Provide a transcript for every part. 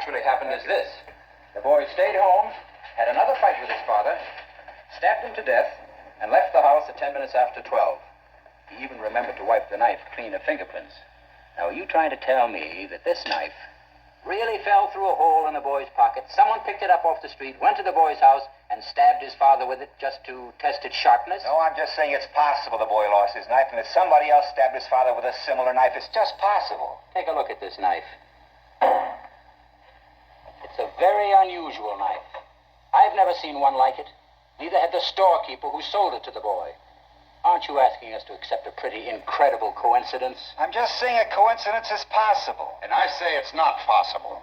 actually happened is this. The boy stayed home, had another fight with his father, stabbed him to death, and left the house at 10 minutes after 12. He even remembered to wipe the knife clean of fingerprints. Now, are you trying to tell me that this knife really fell through a hole in the boy's pocket? Someone picked it up off the street, went to the boy's house, and stabbed his father with it just to test its sharpness? No, I'm just saying it's possible the boy lost his knife and that somebody else stabbed his father with a similar knife. It's just possible. Take a look at this knife. It's a very unusual knife. I've never seen one like it. Neither had the storekeeper who sold it to the boy. Aren't you asking us to accept a pretty incredible coincidence? I'm just saying a coincidence is possible. And I say it's not possible.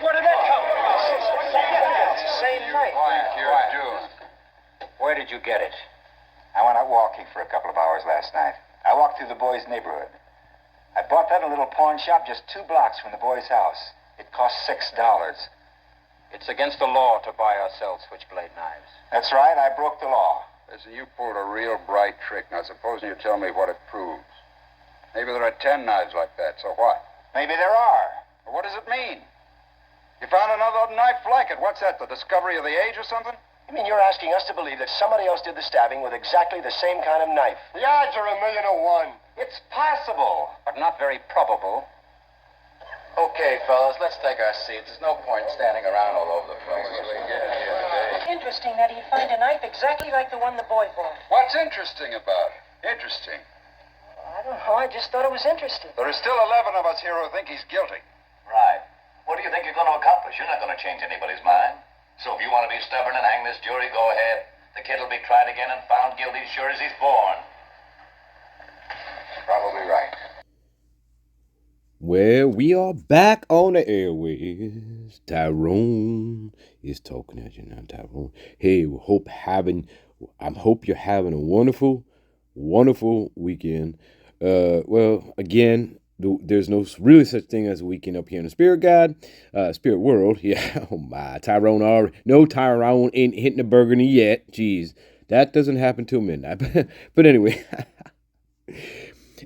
Where did that come from? It's the same knife. Quiet, you're doing. Where did you get it? I went out walking for a couple of hours last night. I walked through the boy's neighborhood. I bought that in a little pawn shop just 2 blocks from the boy's house. It cost $6. It's against the law to buy or sell switchblade knives. That's right, I broke the law. Listen, you pulled a real bright trick. Now, supposing you tell me what it proves. Maybe there are 10 knives like that, so what? Maybe there are. Well, what does it mean? You found another knife like it. What's that, the discovery of the age or something? You mean you're asking us to believe that somebody else did the stabbing with exactly the same kind of knife? The odds are 1,000,000 to 1. It's possible. But not very probable. Okay, fellas, let's take our seats. There's no point standing around all over the place. Interesting that he'd find a knife exactly like the one the boy bought. What's interesting about it? Interesting. I don't know. I just thought it was interesting. There are still 11 of us here who think he's guilty. Right. What do you think you're going to accomplish? You're not going to change anybody's mind. So if you want to be stubborn and hang this jury, go ahead. The kid will be tried again and found guilty as sure as he's born. Probably right. Well, we are back on the airways. Tyrone is talking at you now, Tyrone. Hey, I hope you're having a wonderful, wonderful weekend. Well, again, there's no really such thing as a weekend up here in the spirit world. Yeah, oh my, Tyrone ain't hitting the burgundy yet. Jeez, that doesn't happen till midnight. But anyway.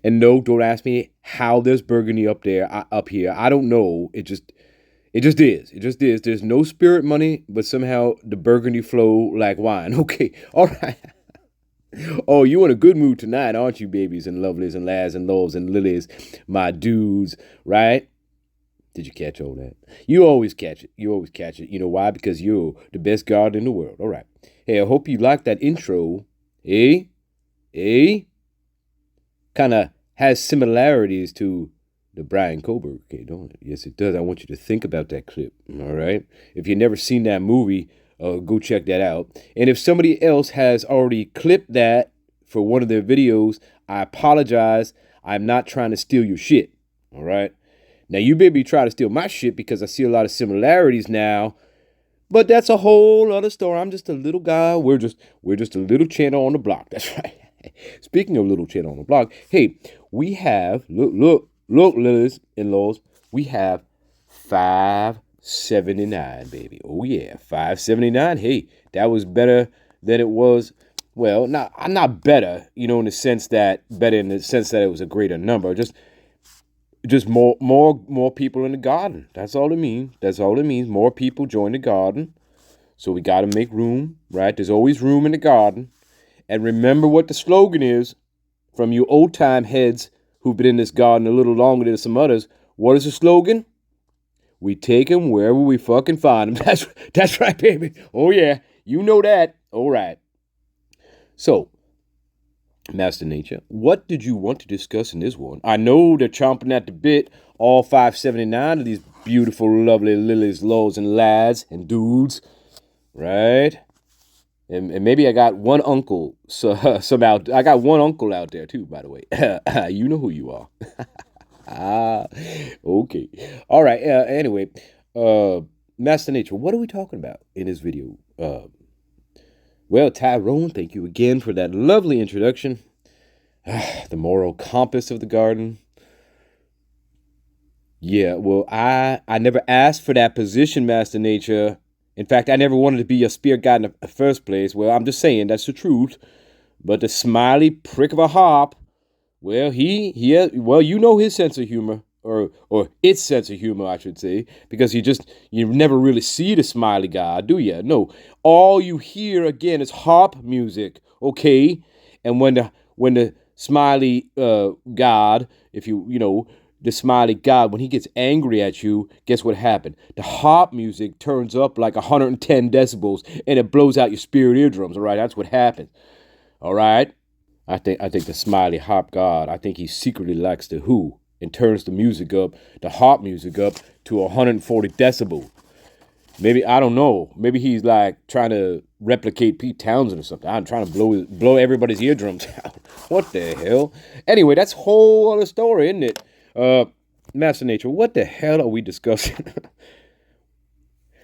And no, don't ask me how there's burgundy up here. I don't know. It just is. There's no spirit money, but somehow the burgundy flow like wine. Okay, all right. Oh, you in a good mood tonight, aren't you, babies and lovelies and lads and loves and lilies, my dudes, right? Did you catch all that? You always catch it. You know why? Because you're the best guard in the world. All right. Hey, I hope you liked that intro. Kind of has similarities to the Bryan K, don't it? Yes, it does. I want you to think about that clip, all right? If you've never seen that movie, go check that out. And if somebody else has already clipped that for one of their videos, I apologize. I'm not trying to steal your shit, all right? Now, you maybe try to steal my shit because I see a lot of similarities now, but that's a whole other story. I'm just a little guy. We're just a little channel on the block. That's right. Speaking of little channel on the block, hey, we have, look, lilies in-laws, we have $5.79, baby. Oh, yeah, $5.79. Hey, that was better than it was. Well, not better, in the sense that it was a greater number. Just more people in the garden. That's all it means. More people join the garden. So we got to make room, right? There's always room in the garden. And remember what the slogan is from you old-time heads who've been in this garden a little longer than some others. What is the slogan? We take them wherever we fucking find them. That's right, baby. Oh, yeah. You know that. All right. So, Master Nature, what did you want to discuss in this one? I know they're chomping at the bit, all 579 of these beautiful, lovely lilies, lows, and lads and dudes, right? And maybe I got one uncle, I got one uncle out there too, by the way. You know who you are. Okay. All right. Anyway, Master Nature, what are we talking about in this video? Well, Tyrone, thank you again for that lovely introduction. The moral compass of the garden. Yeah, well, I never asked for that position, Master Nature. In fact, I never wanted to be a spirit guide in the first place. Well, I'm just saying, that's the truth. But the smiley prick of a hop Well, well, you know his sense of humor, or its sense of humor, I should say, because you never really see the Smiley God, do you? No, all you hear again is harp music, okay? And when the Smiley God, if the Smiley God, when he gets angry at you, guess what happened? The harp music turns up like 110 decibels, and it blows out your spirit eardrums. All right, that's what happens. All right. I think the Smiley Hop God, I think he secretly likes the Who and turns the harp music up to 140 decibels. Maybe, I don't know. Maybe he's like trying to replicate Pete Townsend or something. I'm trying to blow everybody's eardrums out. What the hell? Anyway, that's a whole other story, isn't it? Master Nature, what the hell are we discussing?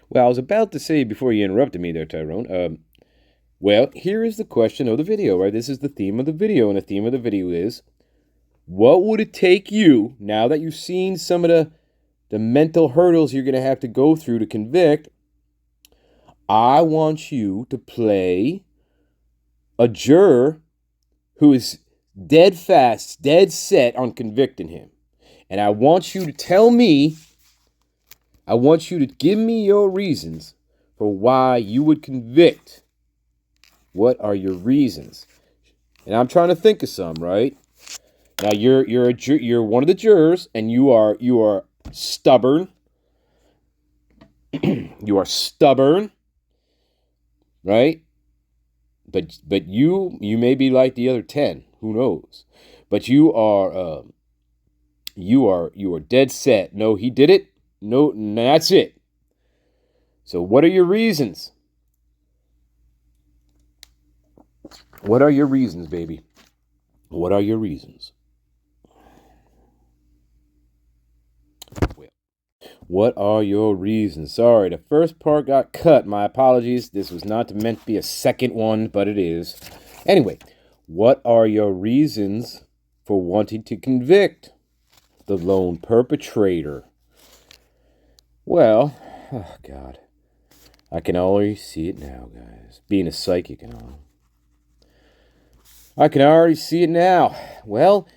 Well, I was about to say before you interrupted me there, Tyrone. Well, here is the question of the video, right? This is the theme of the video, and the theme of the video is, what would it take you, now that you've seen some of the mental hurdles you're going to have to go through to convict, I want you to play a juror who is dead fast, dead set on convicting him. And I want you to give me your reasons for why you would convict. What are your reasons? And I'm trying to think of some, right? Now you're one of the jurors, and you are stubborn. You are stubborn, right? But you may be like the other 10. Who knows? But you are dead set. No, he did it. No, that's it. So what are your reasons? What are your reasons, baby? What are your reasons? What are your reasons? Sorry, the first part got cut. My apologies. This was not meant to be a second one, but it is. Anyway, what are your reasons for wanting to convict the lone perpetrator? Well, oh God, I can already see it now, guys. Being a psychic and all. I can already see it now. Well,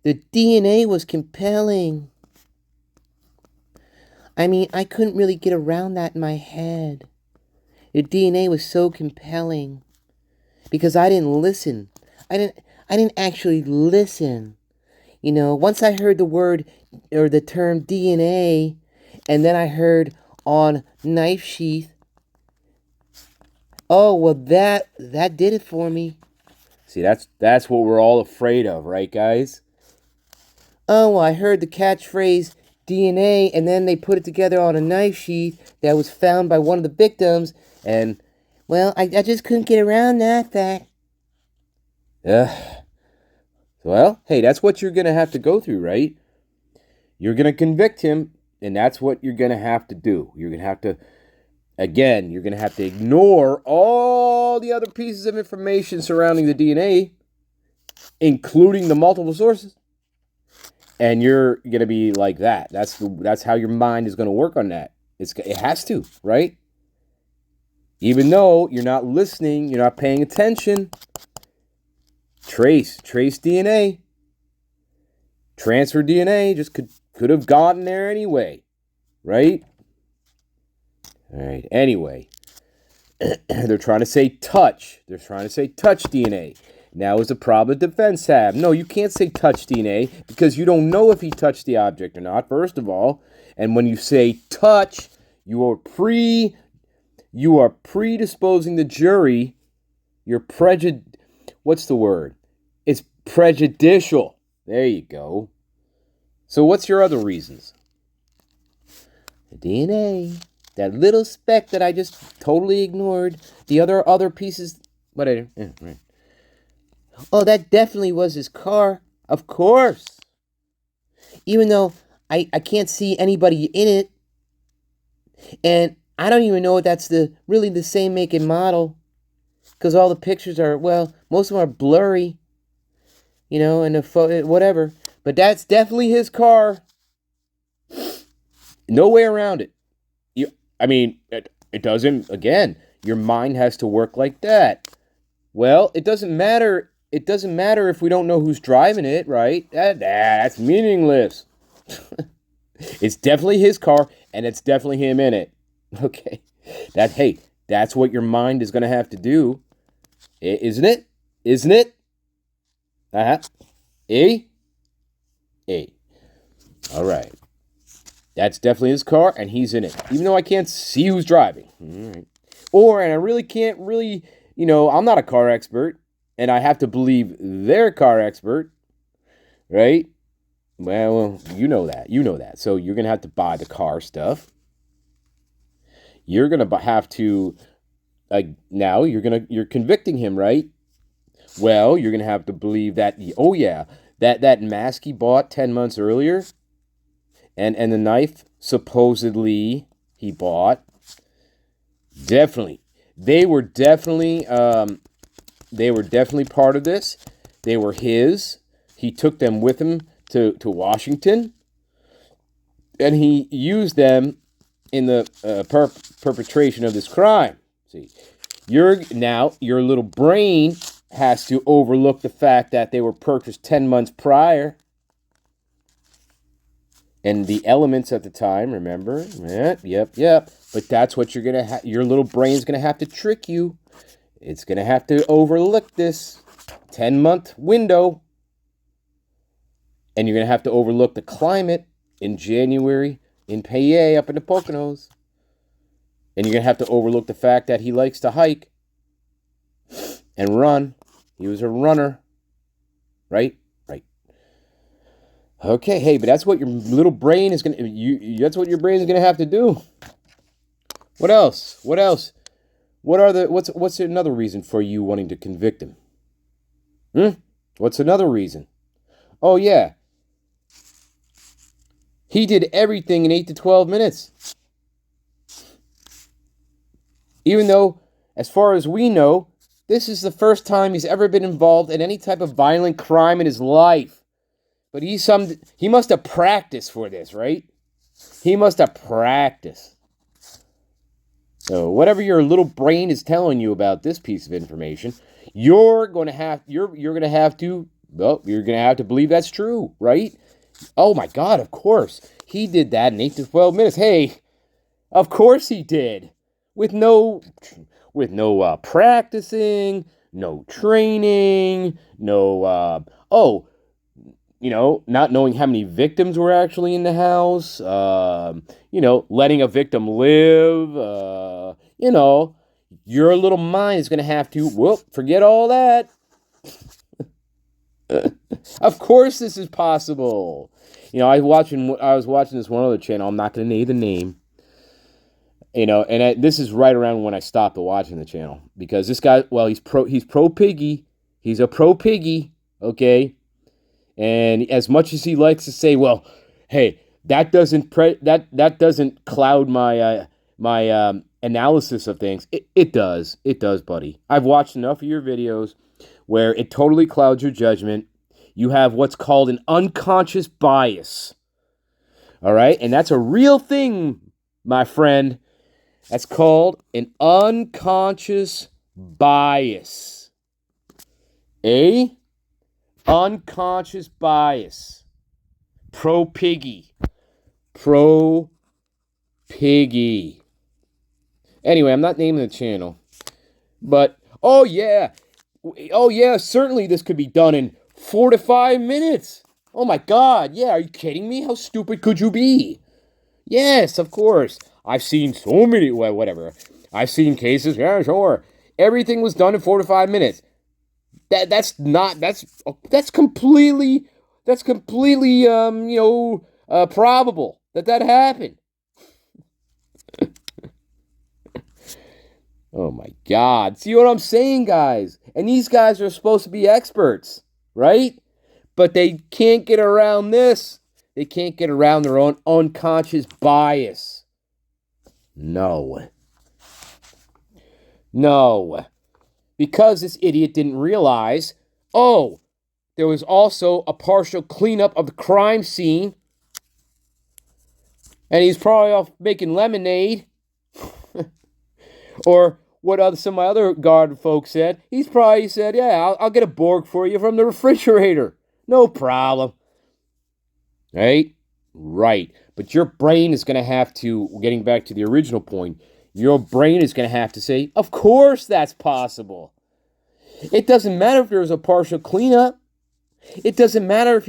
the DNA was compelling. I mean, I couldn't really get around that in my head. The DNA was so compelling because I didn't listen. I didn't actually listen. Once I heard the word or the term DNA, and then I heard on knife sheath. Oh, well, that did it for me. See, that's what we're all afraid of, right, guys? Oh, well, I heard the catchphrase DNA, and then they put it together on a knife sheath that was found by one of the victims, and, well, I just couldn't get around that fact. Well, hey, that's what you're going to have to go through, right? You're going to convict him, and that's what you're going to have to do. You're going to have to, again, you're going to have to ignore all the other pieces of information surrounding the DNA, including the multiple sources. And you're going to be like that. That's how your mind is going to work on that. It has to, right? Even though you're not listening, you're not paying attention. Trace DNA. Transfer DNA just could have gotten there anyway, right? All right, anyway. They're trying to say touch. They're trying to say touch DNA. Now is the problem the defense have. No, you can't say touch DNA because you don't know if he touched the object or not, first of all. And when you say touch, you are predisposing the jury. What's the word? It's prejudicial. There you go. So what's your other reasons? The DNA. That little speck that I just totally ignored. The other pieces. Whatever. Yeah, right. Oh, that definitely was his car. Of course. Even though I can't see anybody in it. And I don't even know if that's really the same make and model. Because all the pictures are, well, most of them are blurry. And whatever. But that's definitely his car. No way around it. It doesn't, again, your mind has to work like that. Well, it doesn't matter it doesn't matter if we don't know who's driving it, right? That's meaningless. It's definitely his car, and it's definitely him in it. Okay. That's what your mind is going to have to do. Isn't it? Isn't it? Uh-huh. A. All right. That's definitely his car, and he's in it. Even though I can't see who's driving. All right. And I really can't I'm not a car expert, and I have to believe their car expert, right? Well, you know that. So you're going to have to buy the car stuff. You're going to have to, now you're convicting him, right? Well, you're going to have to believe that, that mask he bought 10 months earlier, and the knife supposedly he bought, definitely, they were definitely part of this. They were his. He took them with him to Washington, and he used them in the perpetration of this crime. See, your little brain has to overlook the fact that they were purchased 10 months prior. And the elements at the time, remember? Yep. But that's what you're going to have. Your little brain's going to have to trick you. It's going to have to overlook this 10-month window. And you're going to have to overlook the climate in January in PA up in the Poconos. And you're going to have to overlook the fact that he likes to hike and run. He was a runner. Right? Okay, hey, but that's what your little brain is going to... That's what your brain is going to have to do. What else? What's another reason for you wanting to convict him? What's another reason? Oh, yeah. He did everything in 8 to 12 minutes. Even though, as far as we know, this is the first time he's ever been involved in any type of violent crime in his life. But he must have practiced for this, right? He must have practiced. So whatever your little brain is telling you about this piece of information, you're going to have to believe that's true, right? Oh my God, of course. He did that in 8 to 12 minutes. Hey, of course he did. With no practicing, no training, not knowing how many victims were actually in the house, letting a victim live, your little mind is going to have to, forget all that. Of course this is possible. I was watching this one other channel. I'm not going to name the name. This is right around when I stopped watching the channel, because this guy, he's pro piggy. He's a pro piggy, okay? And as much as he likes to say, well, hey, that doesn't cloud my analysis of things. It does, buddy. I've watched enough of your videos where it totally clouds your judgment. You have what's called an unconscious bias. All right, and that's a real thing, my friend. That's called an unconscious bias. Unconscious bias. Pro piggy. Anyway, I'm not naming the channel. But, oh yeah, certainly this could be done in 4 to 5 minutes. Oh my God, yeah, are you kidding me? How stupid could you be? Yes, of course. I've seen so many, whatever. I've seen cases, yeah, sure. Everything was done in 4 to 5 minutes. That's completely probable that happened. Oh my God. See what I'm saying, guys? And these guys are supposed to be experts, right? But they can't get around this. They can't get around their own unconscious bias. No. Because this idiot didn't realize, there was also a partial cleanup of the crime scene. And he's probably off making lemonade. Or what some of my other guard folks said. He's probably said, yeah, I'll get a Borg for you from the refrigerator. No problem. Right? Right. But your brain is going to have to, getting back to the original point, your brain is going to have to say, of course that's possible. It doesn't matter if there's a partial cleanup. It doesn't matter if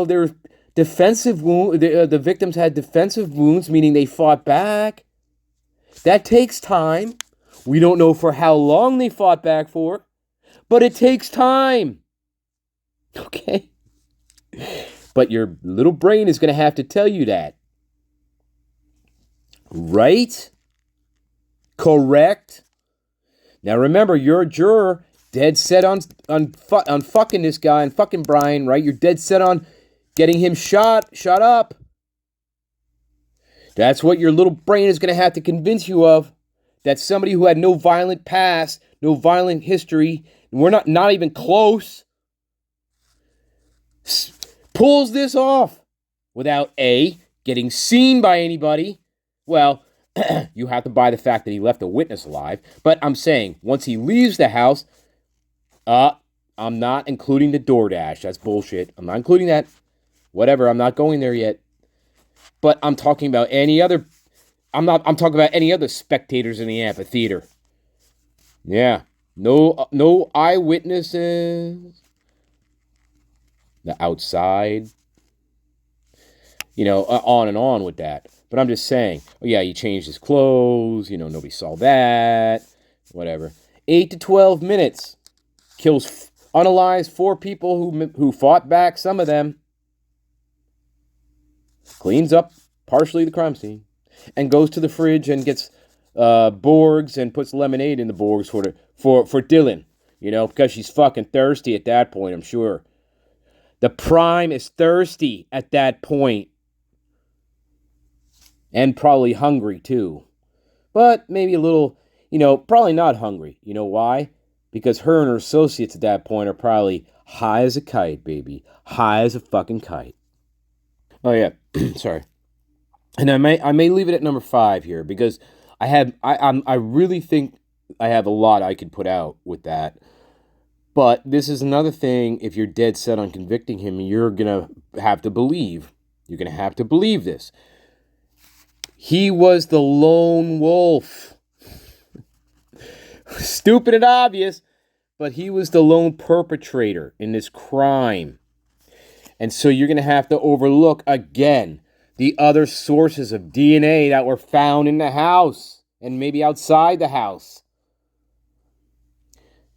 there's defensive wound. The victims had defensive wounds, meaning they fought back. That takes time. We don't know for how long they fought back for, but it takes time. Okay? But your little brain is going to have to tell you that. Right? Correct? Now remember, you're a juror, dead set on fucking this guy and fucking Bryan, right? You're dead set on getting him shot up. That's what your little brain is going to have to convince you of. That somebody who had no violent past, no violent history, and we're not even close, pulls this off without A, getting seen by anybody. Well, you have to buy the fact that he left a witness alive. But I'm saying, once he leaves the house, I'm not including the DoorDash. That's bullshit. I'm not including that. Whatever, I'm not going there yet. But I'm talking about any other... I'm talking about any other spectators in the amphitheater. Yeah. No eyewitnesses. The outside. On and on with that. But I'm just saying, he changed his clothes, nobody saw that, whatever. 8 to 12 minutes. Kills unalived 4 people who fought back, some of them. Cleans up partially the crime scene. And goes to the fridge and gets Borgs and puts lemonade in the Borgs for Dylan. Because she's fucking thirsty at that point, I'm sure. The Prime is thirsty at that point. And probably hungry, too. But maybe a little, probably not hungry. You know why? Because her and her associates at that point are probably high as a kite, baby. High as a fucking kite. Oh, yeah. Sorry. And I may leave it at number 5 here because I really think I have a lot I could put out with that. But this is another thing, if you're dead set on convicting him, you're going to have to believe. You're going to have to believe this. He was the lone wolf. Stupid and obvious, but he was the lone perpetrator in this crime. And so you're going to have to overlook, again, the other sources of DNA that were found in the house and maybe outside the house.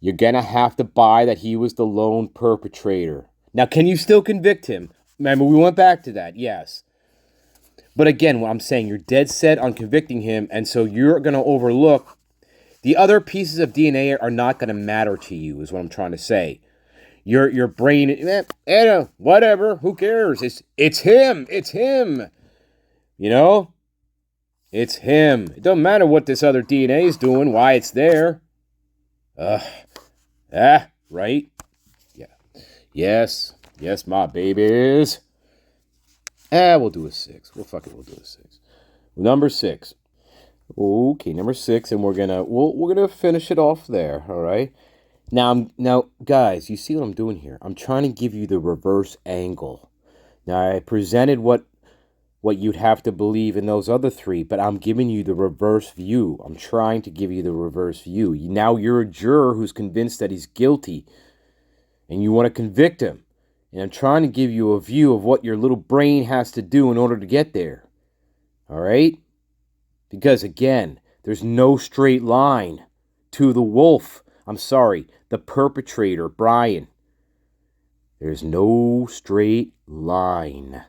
You're going to have to buy that he was the lone perpetrator. Now, can you still convict him? Remember, we went back to that, yes. But again, what I'm saying, you're dead set on convicting him, and so you're going to overlook the other pieces of DNA are not going to matter to you, is what I'm trying to say. Your brain, whatever, who cares? It's him. It's him. It's him. It doesn't matter what this other DNA is doing, why it's there. Right? Yeah. Yes, my babies. We'll do a 6. We'll do a 6. Number 6. Okay, number 6, and we're gonna finish it off there. All right. Now, guys, you see what I'm doing here? I'm trying to give you the reverse angle. Now, I presented what you'd have to believe in those other 3, but I'm giving you the reverse view. I'm trying to give you the reverse view. Now you're a juror who's convinced that he's guilty, and you want to convict him. And I'm trying to give you a view of what your little brain has to do in order to get there. All right? Because, again, there's no straight line to the wolf. I'm sorry, the perpetrator, Bryan. There's no straight line.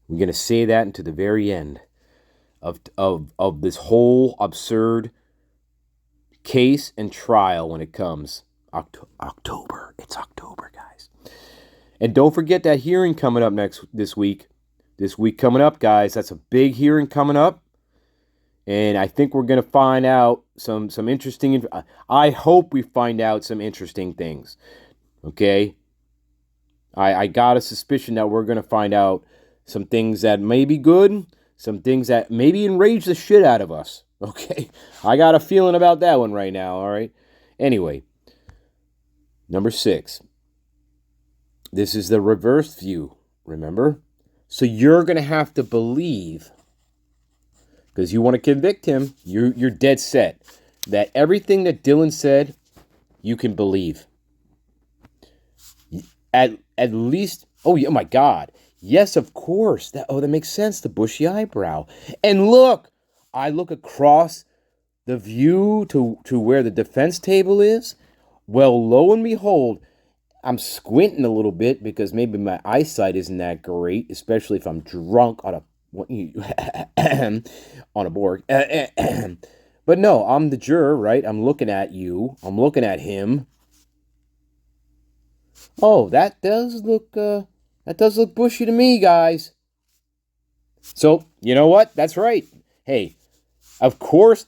We're going to say that until the very end of this whole absurd case and trial when it comes. October. It's October, guys. And don't forget that hearing coming up this week. This week coming up, guys. That's a big hearing coming up. And I think we're going to find out some interesting... I hope we find out some interesting things. Okay? I got a suspicion that we're going to find out some things that may be good, some things that maybe enrage the shit out of us. Okay? I got a feeling about that one right now, all right? Anyway, number 6. This is the reverse view, remember? So you're going to have to believe, because you want to convict him, you're dead set, that everything that Dylan said, you can believe. At least, oh my God. Yes, of course. That makes sense, the bushy eyebrow. And look, I look across the view to where the defense table is. Well, lo and behold, I'm squinting a little bit because maybe my eyesight isn't that great, especially if I'm drunk on a board. But no, I'm the juror, right? I'm looking at you. I'm looking at him. Oh, that does look bushy to me, guys. So, you know what? That's right. Hey, of course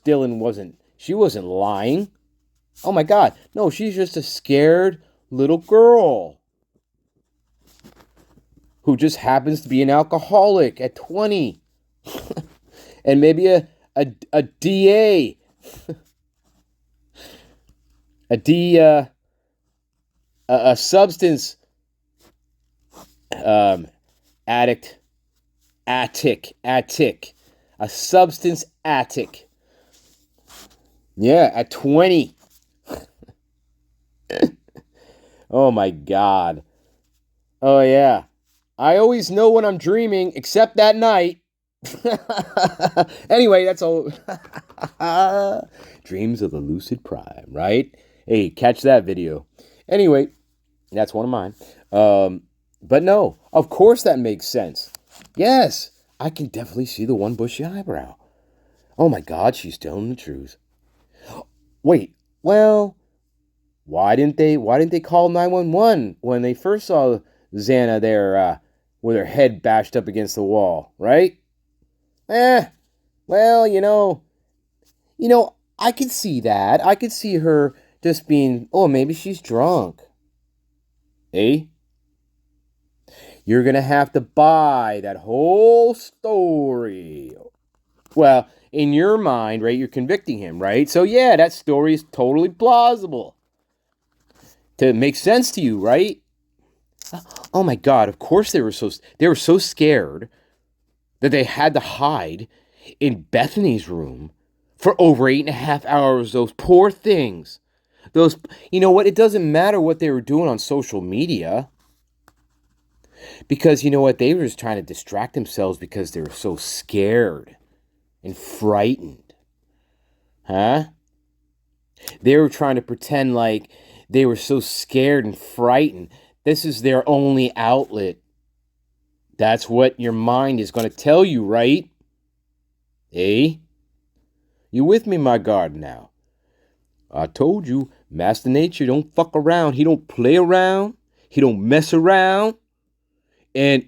she wasn't lying. Oh my God. No, she's just a scared little girl who just happens to be an alcoholic at 20. And maybe a DA. A substance addict. Attic. A substance addict. Yeah, at 20. Oh my God. Oh yeah. I always know when I'm dreaming, except that night. Anyway, that's all. Dreams of the lucid prime, right? Hey, catch that video. Anyway, that's one of mine. But no, of course that makes sense. Yes, I can definitely see the one bushy eyebrow. Oh my God, she's telling the truth. Wait, well, why didn't they call 911 when they first saw Xana there with her head bashed up against the wall, right? Well, I could see that. I could see her just being, oh, maybe she's drunk. Eh? You're going to have to buy that whole story. Well, in your mind, right, you're convicting him, right? So, yeah, that story is totally plausible. To make sense to you, right? Oh my God, of course they were so scared that they had to hide in Bethany's room for over 8.5 hours. Those poor things. You know what? It doesn't matter what they were doing on social media. Because you know what? They were just trying to distract themselves because they were so scared and frightened. Huh? They were trying to pretend like they were so scared and frightened. This is their only outlet. That's what your mind is going to tell you, right? Eh? You with me, my guard, now? I told you, Master Nature don't fuck around. He don't play around. He don't mess around. And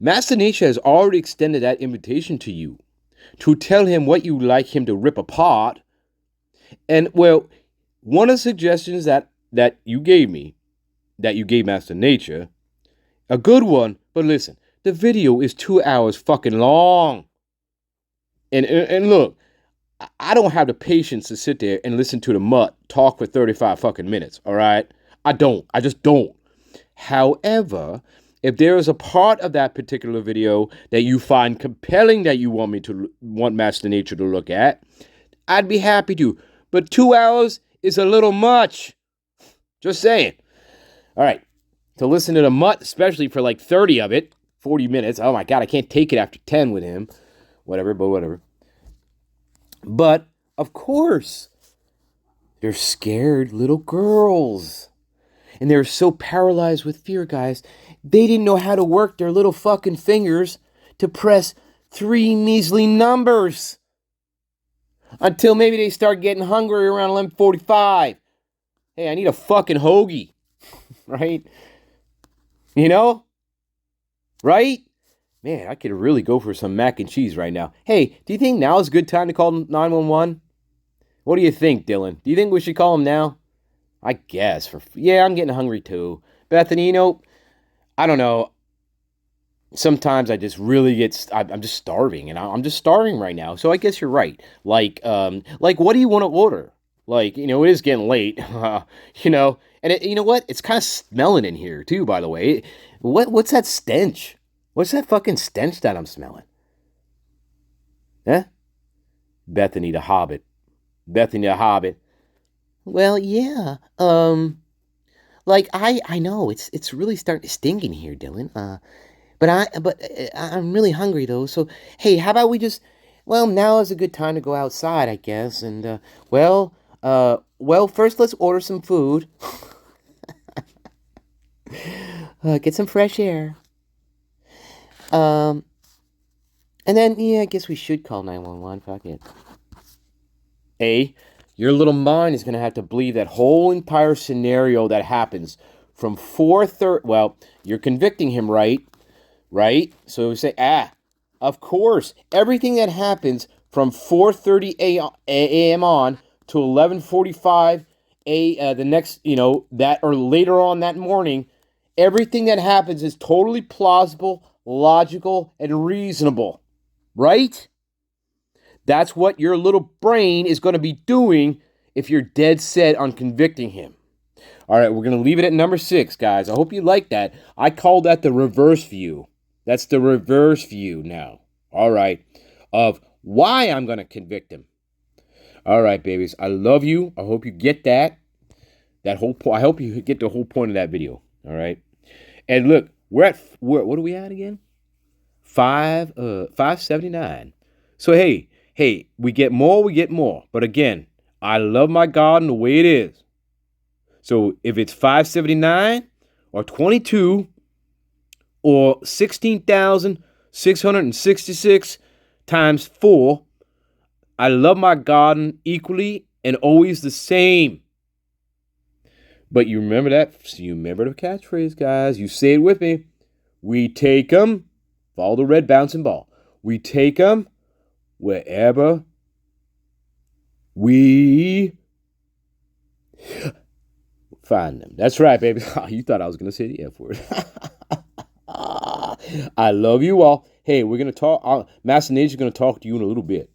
Master Nature has already extended that invitation to you to tell him what you like him to rip apart. And, well, one of the suggestions that you gave me, that you gave Master Nature, a good one, but listen, the video is 2 hours fucking long. And look, I don't have the patience to sit there and listen to the mutt talk for 35 fucking minutes, all right? I just don't. However, if there is a part of that particular video that you find compelling that you want Master Nature to look at, I'd be happy to. But 2 hours is a little much. Just saying. All right. To listen to the mutt, especially for like 30 of it, 40 minutes. Oh my God, I can't take it after 10 with him. Whatever. But, of course, they're scared little girls. And they were so paralyzed with fear, guys, they didn't know how to work their little fucking fingers to press 3 measly numbers. Until maybe they start getting hungry around 11:45. Hey, I need a fucking hoagie. Right? You know? Right? Man, I could really go for some mac and cheese right now. Hey, do you think now is a good time to call 911? What do you think, Dylan? Do you think we should call him now? I guess. I'm getting hungry too. Bethany, I don't know. sometimes I just really I'm just starving, and I'm just starving right now. So I guess you're right. Like what do you want to order? Like, it is getting late, and you know what? It's kind of smelling in here too, by the way. What's that stench? What's that fucking stench that I'm smelling? Huh? Bethany the Hobbit. Bethany the Hobbit. Well, yeah. Like I know it's really starting to stink in here, Dylan. I'm really hungry though. So hey, how about we just? Well, now is a good time to go outside, I guess. And first let's order some food. Get some fresh air. And then yeah, I guess we should call 911. Fuck it. Hey, your little mind is gonna have to believe that whole entire scenario that happens from 4:30. Well, you're convicting him, right? Right? So we say, of course, everything that happens from 4:30 a.m. on to 11:45 the next, that or later on that morning, everything that happens is totally plausible, logical, and reasonable. Right? That's what your little brain is going to be doing if you're dead set on convicting him. All right, we're going to leave it at number 6, guys. I hope you like that. I call that the reverse view. That's the reverse view now. All right. Of why I'm going to convict him. All right, babies. I love you. I hope you get that. That whole point. I hope you get the whole point of that video. All right. And look, what are we at again? 579. So hey, we get more. But again, I love my garden the way it is. So if it's 579 or 22 or 16,666 times 4, I love my garden equally and always the same. But you remember that? You remember the catchphrase, guys. You say it with me. We take 'em. Follow the red bouncing ball. We take 'em wherever we find them. That's right, baby. You thought I was going to say the F word. I love you all. Hey, we're going to talk. Master Nature's going to talk to you in a little bit.